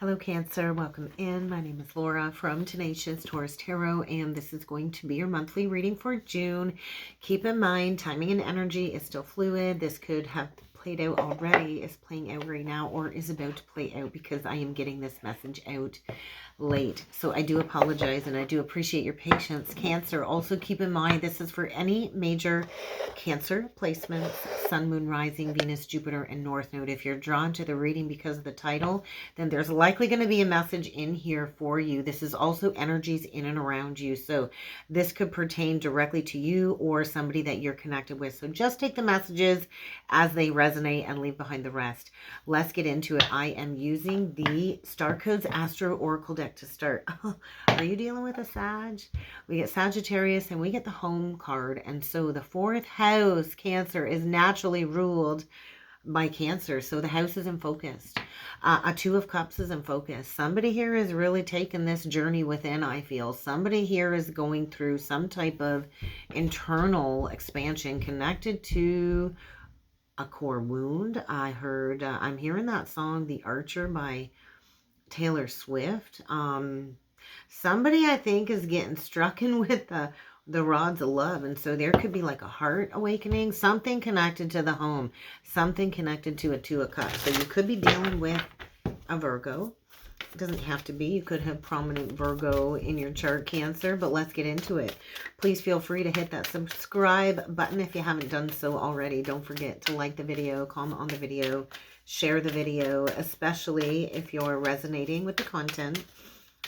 Hello Cancer, welcome in. My name is Laura from Tenacious Taurus Tarot, and this is going to be your monthly reading for June. Keep in mind, timing and energy is still fluid. This could have played out already, is playing out right now, or is about to play out because I am getting this message out late. So I do apologize and I do appreciate your patience. Cancer, also keep in mind this is for any major Cancer placements, Sun, Moon, Rising, Venus, Jupiter, and North Node. If you're drawn to the reading because of the title, then there's likely going to be a message in here for you. This is also energies in and around you. So this could pertain directly to you or somebody that you're connected with. So just take the messages as they resonate and leave behind the rest. Let's get into it. I am using the Star Codes Astro Oracle deck to start. Are you dealing with a Sag? We get Sagittarius and we get the home card. And so the fourth house, Cancer, is naturally ruled by Cancer. So the house is in focus. A Two of Cups is in focus. Somebody here is really taking this journey within, I feel. Somebody here is going through some type of internal expansion connected to a core wound. I'm hearing that song, The Archer by Taylor Swift. Somebody I think is getting struck in with the rods of love, and so there could be like a heart awakening, something connected to the home, something connected to a Two of Cups. So you could be dealing with a Virgo. It doesn't have to be. You could have prominent Virgo in your chart, Cancer, but let's get into it. Please feel free to hit that subscribe button if you haven't done so already. Don't forget to like the video, comment on the video, share the video, especially if you're resonating with the content.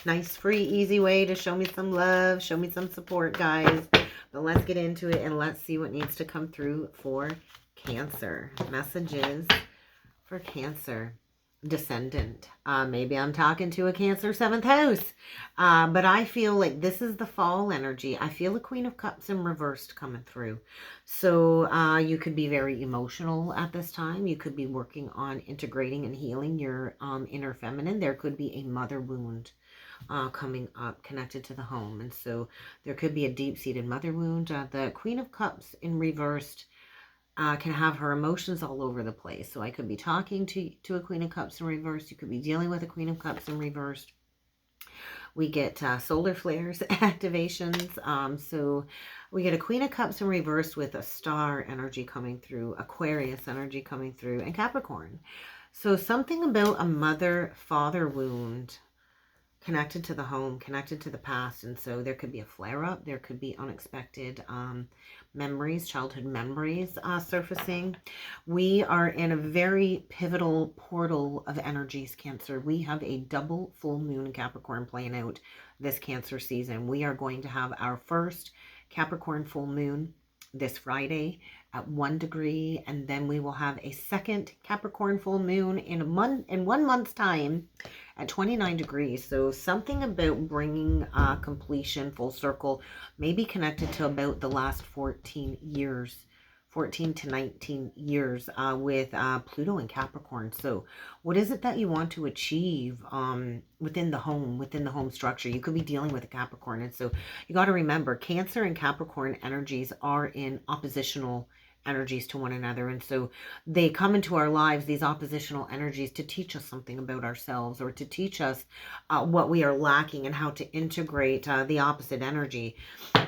Nice, free, easy way to show me some love, show me some support, guys. But let's get into it and let's see what needs to come through for Cancer. Messages for Cancer. Descendant. Maybe I'm talking to a Cancer 7th house. But I feel like this is the fall energy. I feel the Queen of Cups in reversed coming through. So you could be very emotional at this time. You could be working on integrating and healing your inner feminine. There could be a mother wound coming up connected to the home. And so there could be a deep-seated mother wound. The Queen of Cups in reversed can have her emotions all over the place. So I could be talking to a Queen of Cups in reverse. You could be dealing with a Queen of Cups in reversed. We get solar flares activations. So we get a Queen of Cups in reverse with a star energy coming through, Aquarius energy coming through, and Capricorn. So something about a mother-father wound connected to the home, connected to the past. And so there could be a flare-up. There could be unexpected memories, childhood memories surfacing. We are in a very pivotal portal of energies, Cancer. We have a double full moon in Capricorn playing out this Cancer season. We are going to have our first Capricorn full moon this Friday at 1 degree, and then we will have a second Capricorn full moon in 1 month's time at 29 degrees. So something about bringing completion full circle, maybe connected to about the last 14 years, 14 to 19 years with Pluto and Capricorn. So what is it that you want to achieve within the home structure? You could be dealing with a Capricorn. And so you got to remember, Cancer and Capricorn energies are in oppositional energies to one another. And so they come into our lives, these oppositional energies, to teach us something about ourselves or to teach us what we are lacking and how to integrate the opposite energy.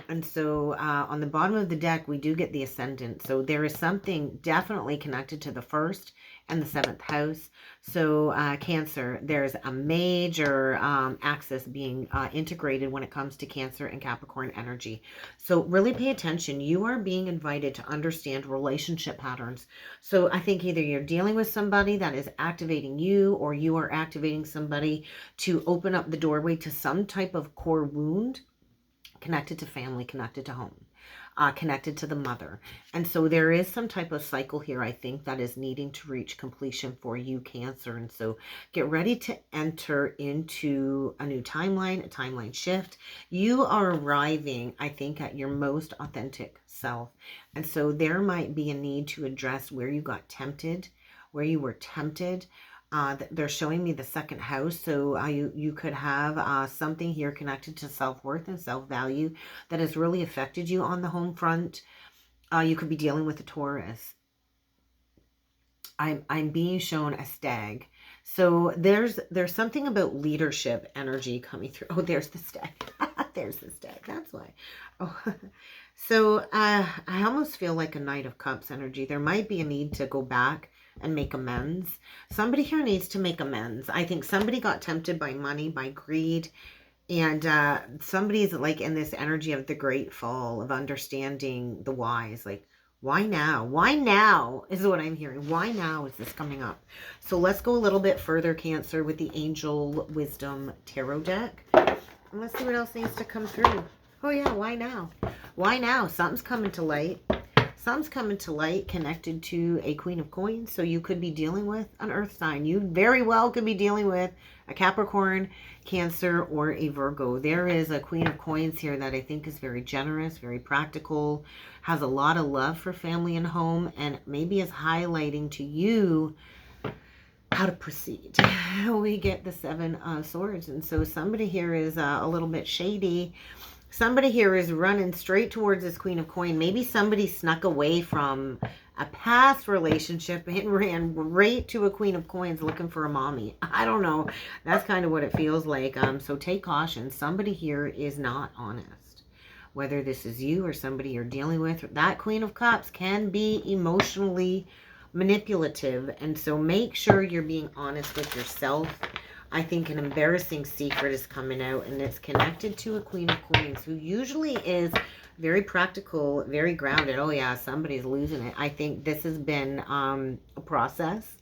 And so on the bottom of the deck, we do get the Ascendant. So there is something definitely connected to the 1st and the 7th house. So Cancer, there's a major axis being integrated when it comes to Cancer and Capricorn energy. So really pay attention. You are being invited to understand relationship patterns. So I think either you're dealing with somebody that is activating you, or you are activating somebody to open up the doorway to some type of core wound connected to family, connected to home, connected to the mother. And so there is some type of cycle here, I think, that is needing to reach completion for you, Cancer. And so get ready to enter into a new timeline, a timeline shift. You are arriving, I think, at your most authentic self. And so there might be a need to address where you got tempted, where you were tempted. They're showing me the 2nd house. So you could have something here connected to self-worth and self-value that has really affected you on the home front. You could be dealing with a Taurus. I'm being shown a stag. So there's something about leadership energy coming through. Oh, there's the stag. There's the stag. That's why. Oh, so I almost feel like a Knight of Cups energy. There might be a need to go back and make amends. Somebody here needs to make amends. I think somebody got tempted by money, by greed, and somebody's like in this energy of the great fall, of understanding the whys. Like, why now? Why now is what I'm hearing. Why now is this coming up? So let's go a little bit further, Cancer, with the Angel Wisdom Tarot deck. And let's see what else needs to come through. Oh yeah, why now? Why now? Something's coming to light. Something's coming to light connected to a Queen of Coins. So you could be dealing with an Earth sign. You very well could be dealing with a Capricorn, Cancer, or a Virgo. There is a Queen of Coins here that I think is very generous, very practical, has a lot of love for family and home, and maybe is highlighting to you how to proceed. We get the Seven of Swords, and so somebody here is a little bit shady. Somebody here is running straight towards this Queen of Coins. Maybe somebody snuck away from a past relationship and ran right to a Queen of Coins looking for a mommy. I don't know. That's kind of what it feels like. So take caution. Somebody here is not honest. Whether this is you or somebody you're dealing with, that Queen of Cups can be emotionally manipulative. And so make sure you're being honest with yourself. I think an embarrassing secret is coming out, and it's connected to a Queen of Coins who usually is very practical, very grounded. Oh yeah, somebody's losing it. I think this has been a process.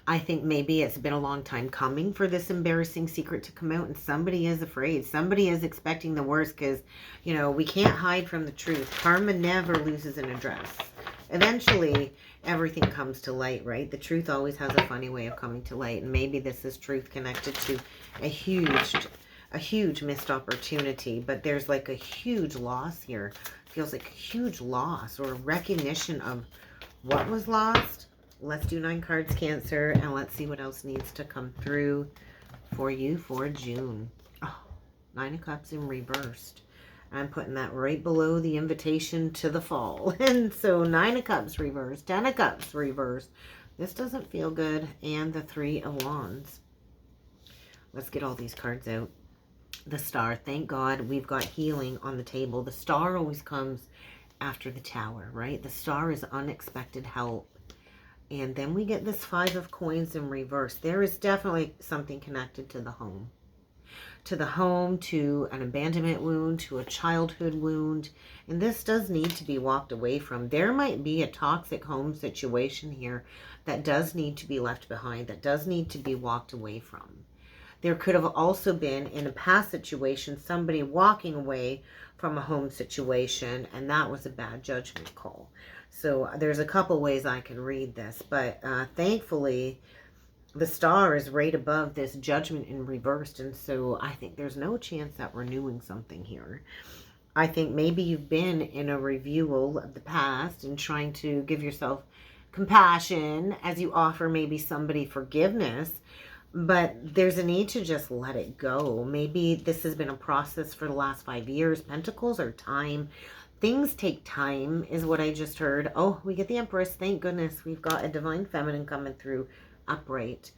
I think maybe it's been a long time coming for this embarrassing secret to come out, and somebody is afraid. Somebody is expecting the worst because, you know, we can't hide from the truth. Karma never loses an address. Eventually, everything comes to light, right? The truth always has a funny way of coming to light, and maybe this is truth connected to a huge missed opportunity, but there's like a huge loss here. Feels like a huge loss or recognition of what was lost. Let's do 9 cards, Cancer, and let's see what else needs to come through for you for June. Oh, 9 of Cups in reversed. I'm putting that right below the invitation to the fall. And so 9 of Cups reversed, 10 of Cups reversed. This doesn't feel good. And the 3 of Wands. Let's get all these cards out. The Star. Thank God we've got healing on the table. The Star always comes after the Tower, right? The Star is unexpected help. And then we get this 5 of Coins in reverse. There is definitely something connected to the home. To the home, to an abandonment wound, to a childhood wound. And this does need to be walked away from. There might be a toxic home situation here that does need to be left behind, that does need to be walked away from. There could have also been, in a past situation, somebody walking away from a home situation, and that was a bad judgment call. So there's a couple ways I can read this, but thankfully, the Star is right above this Judgment in reversed, and so I think there's no chance at renewing something here. I think maybe you've been in a review of the past and trying to give yourself compassion as you offer maybe somebody forgiveness, but there's a need to just let it go. Maybe this has been a process for the last 5 years. Pentacles are time. Things take time is what I just heard. Oh, we get the Empress. Thank goodness we've got a Divine Feminine coming through upright.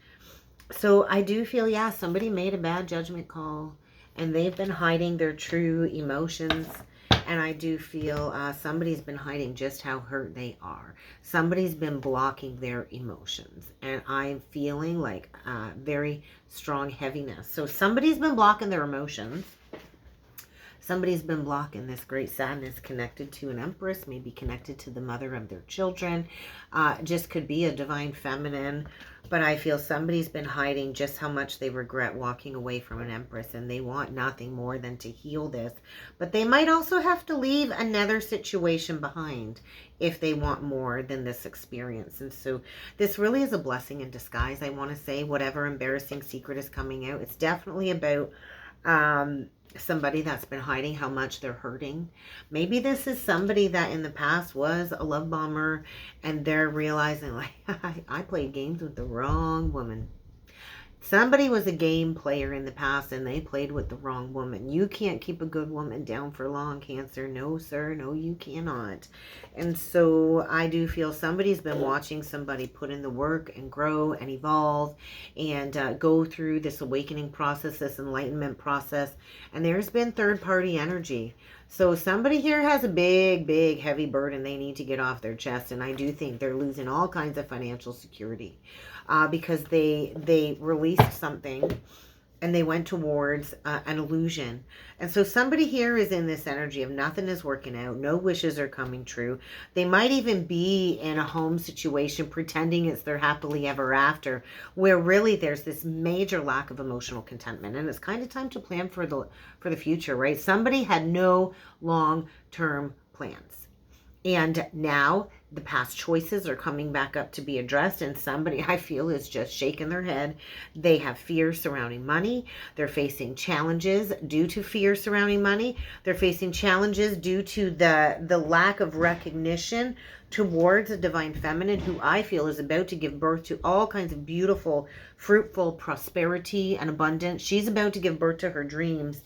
So I do feel, yeah, somebody made a bad judgment call and they've been hiding their true emotions. And I do feel somebody's been hiding just how hurt they are. Somebody's been blocking their emotions. And I'm feeling like very strong heaviness. So somebody's been blocking their emotions. Somebody's been blocking this great sadness connected to an Empress, maybe connected to the mother of their children. Just could be a Divine Feminine. But I feel somebody's been hiding just how much they regret walking away from an Empress, and they want nothing more than to heal this. But they might also have to leave another situation behind if they want more than this experience. And so this really is a blessing in disguise, I want to say. Whatever embarrassing secret is coming out, it's definitely about somebody that's been hiding how much they're hurting. Maybe this is somebody that in the past was a love bomber and they're realizing, like, I played games with the wrong woman. Somebody was a game player in the past and they played with the wrong woman. You can't keep a good woman down for long, Cancer. No, sir. No, you cannot. And so I do feel somebody's been watching somebody put in the work and grow and evolve and go through this awakening process, this enlightenment process. And there's been third-party energy. So somebody here has a big, big, heavy burden they need to get off their chest. And I do think they're losing all kinds of financial security. Because they released something and they went towards an illusion. And so somebody here is in this energy of nothing is working out. No wishes are coming true. They might even be in a home situation pretending it's their happily ever after, where really there's this major lack of emotional contentment. And it's kind of time to plan for the future, right? Somebody had no long-term plans. And now the past choices are coming back up to be addressed, and somebody I feel is just shaking their head. They have fear surrounding money. They're facing challenges due to fear surrounding money. They're facing challenges due to the lack of recognition towards a divine feminine who I feel is about to give birth to all kinds of beautiful, fruitful prosperity and abundance. She's about to give birth to her dreams,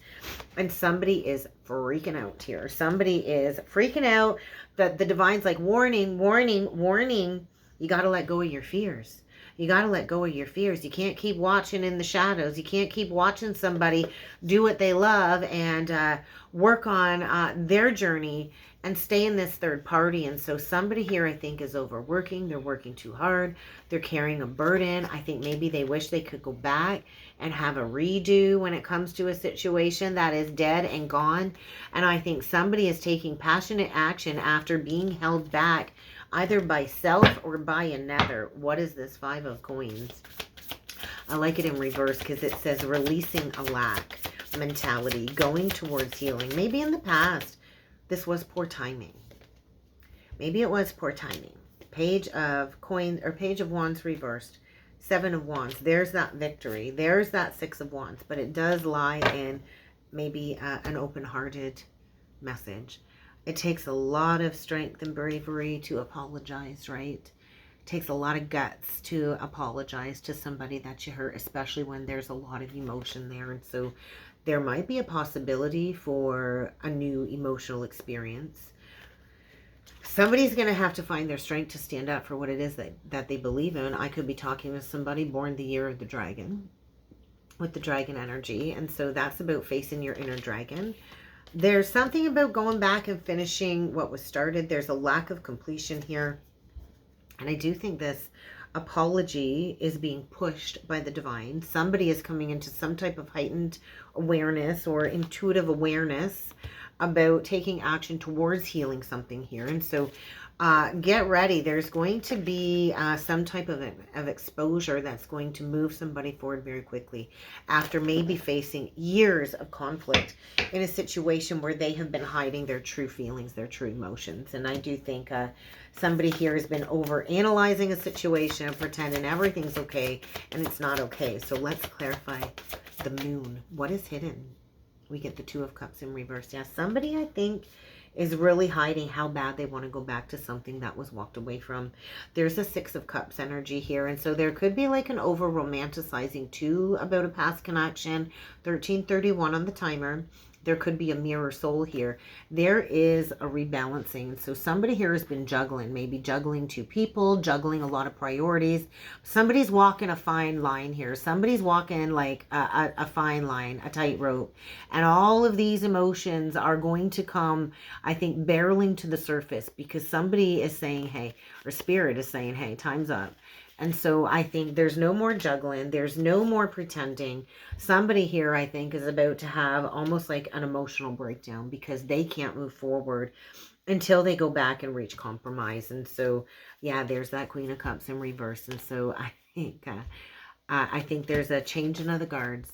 and somebody is freaking out here. Somebody is freaking out. The divine's like, warning, warning, warning. You got to let go of your fears. You got to let go of your fears. You can't keep watching in the shadows. You can't keep watching somebody do what they love and work on their journey and stay in this third party. And so somebody here, I think, is overworking. They're working too hard. They're carrying a burden. I think maybe they wish they could go back and have a redo when it comes to a situation that is dead and gone. And I think somebody is taking passionate action after being held back either by self or by another. What is this? 5 of Coins. I like it in reverse because it says releasing a lack mentality, going towards healing. Maybe in the past, this was poor timing. Maybe it was poor timing. Page of Coins, or Page of Wands reversed. 7 of Wands. There's that victory. There's that 6 of Wands. But it does lie in maybe an open-hearted message. It takes a lot of strength and bravery to apologize, right? It takes a lot of guts to apologize to somebody that you hurt, especially when there's a lot of emotion there. And so there might be a possibility for a new emotional experience. Somebody's going to have to find their strength to stand up for what it is that they believe in. I could be talking with somebody born the year of the dragon, with the dragon energy. And so that's about facing your inner dragon. There's something about going back and finishing what was started. There's a lack of completion here. And I do think this apology is being pushed by the divine. Somebody is coming into some type of heightened awareness or intuitive awareness about taking action towards healing something here. And so get ready. There's going to be some type of exposure that's going to move somebody forward very quickly after maybe facing years of conflict in a situation where they have been hiding their true feelings, their true emotions. And I do think somebody here has been over analyzing a situation and pretending everything's okay and it's not okay. So let's clarify the moon. What is hidden? We get the 2 of Cups in reverse. Yeah, somebody, I think, is really hiding how bad they want to go back to something that was walked away from. There's a 6 of Cups energy here. And so there could be like an over romanticizing too about a past connection. 1331 on the timer. There could be a mirror soul here. There is a rebalancing. So somebody here has been juggling, maybe juggling 2 people, juggling a lot of priorities. Somebody's walking a fine line here. Somebody's walking like a fine line, a tightrope. And all of these emotions are going to come, I think, barreling to the surface because somebody is saying, hey, or spirit is saying, hey, time's up. And so I think there's no more juggling. There's no more pretending. Somebody here, I think, is about to have almost like an emotional breakdown because they can't move forward until they go back and reach compromise. And so, yeah, there's that Queen of Cups in reverse. And so I think there's a changing of the guards.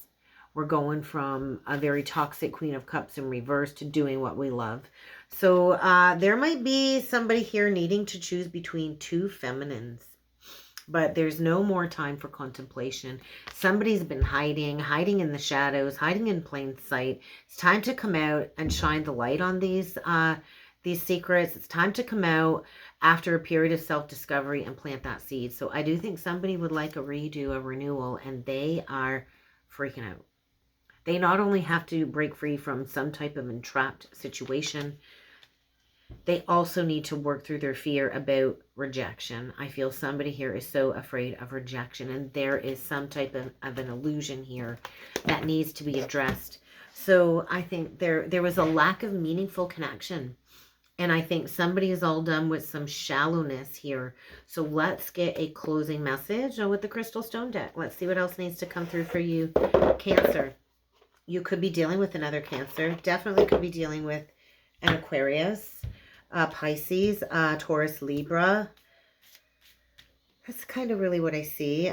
We're going from a very toxic Queen of Cups in reverse to doing what we love. So there might be somebody here needing to choose between 2 feminines. But there's no more time for contemplation. Somebody's been hiding in the shadows, hiding in plain sight. It's time to come out and shine the light on these secrets. It's time to come out after a period of self-discovery and plant that seed. So I do think somebody would like a redo, a renewal, and they are freaking out. They not only have to break free from some type of entrapped situation, they also need to work through their fear about rejection. I feel somebody here is so afraid of rejection, and there is some type of an illusion here that needs to be addressed. So I think there was a lack of meaningful connection. And I think somebody is all done with some shallowness here. So let's get a closing message with the Crystal Stone deck. Let's see what else needs to come through for you, Cancer. You could be dealing with another Cancer. Definitely could be dealing with an Aquarius, Pisces, Taurus, Libra. That's kind of really what I see.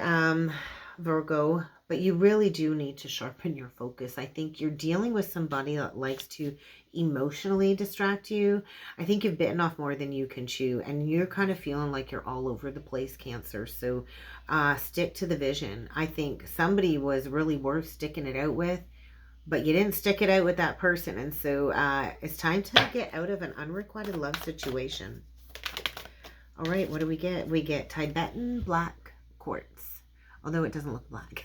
Virgo. But you really do need to sharpen your focus. I think you're dealing with somebody that likes to emotionally distract you. I think you've bitten off more than you can chew, and you're kind of feeling like you're all over the place, Cancer. So stick to the vision. I think somebody was really worth sticking it out with, but you didn't stick it out with that person. And so it's time to get out of an unrequited love situation. All right, what do we get? We get Tibetan black quartz. Although it doesn't look black.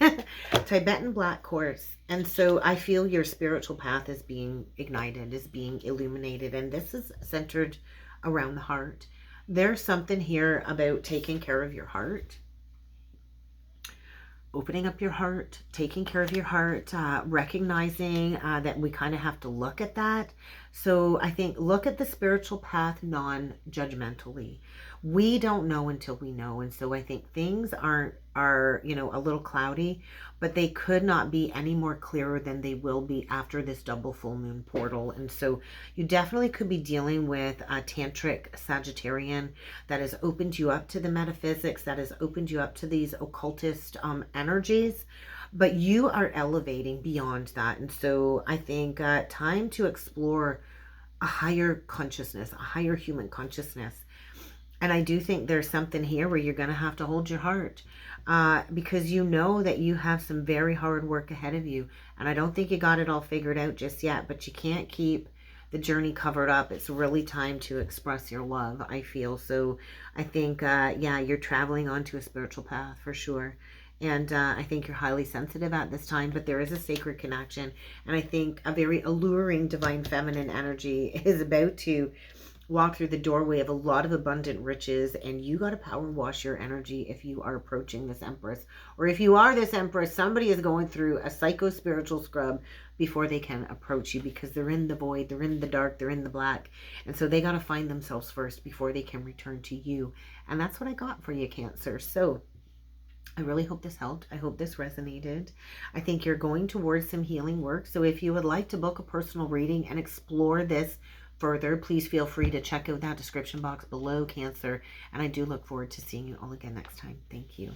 Tibetan black quartz. And so I feel your spiritual path is being ignited, is being illuminated. And this is centered around the heart. There's something here about taking care of your heart. Opening up your heart, taking care of your heart, recognizing that we kind of have to look at that. So I think look at the spiritual path non-judgmentally. We don't know until we know. And so I think things are, you know, a little cloudy, but they could not be any more clearer than they will be after this double full moon portal. And so you definitely could be dealing with a tantric Sagittarian that has opened you up to the metaphysics, that has opened you up to these occultist energies, but you are elevating beyond that. And so I think time to explore a higher consciousness, a higher human consciousness. And I do think there's something here where you're going to have to hold your heart because you know that you have some very hard work ahead of you. And I don't think you got it all figured out just yet, but you can't keep the journey covered up. It's really time to express your love, I feel. So I think, yeah, you're traveling onto a spiritual path for sure. And I think you're highly sensitive at this time, but there is a sacred connection. And I think a very alluring divine feminine energy is about to walk through the doorway of a lot of abundant riches, and you got to power wash your energy if you are approaching this Empress. Or if you are this Empress, somebody is going through a psycho-spiritual scrub before they can approach you, because they're in the void, they're in the dark, they're in the black. And so they got to find themselves first before they can return to you. And that's what I got for you, Cancer. So I really hope this helped. I hope this resonated. I think you're going towards some healing work. So if you would like to book a personal reading and explore this further, please feel free to check out that description box below, Cancer. And I do look forward to seeing you all again next time. Thank you.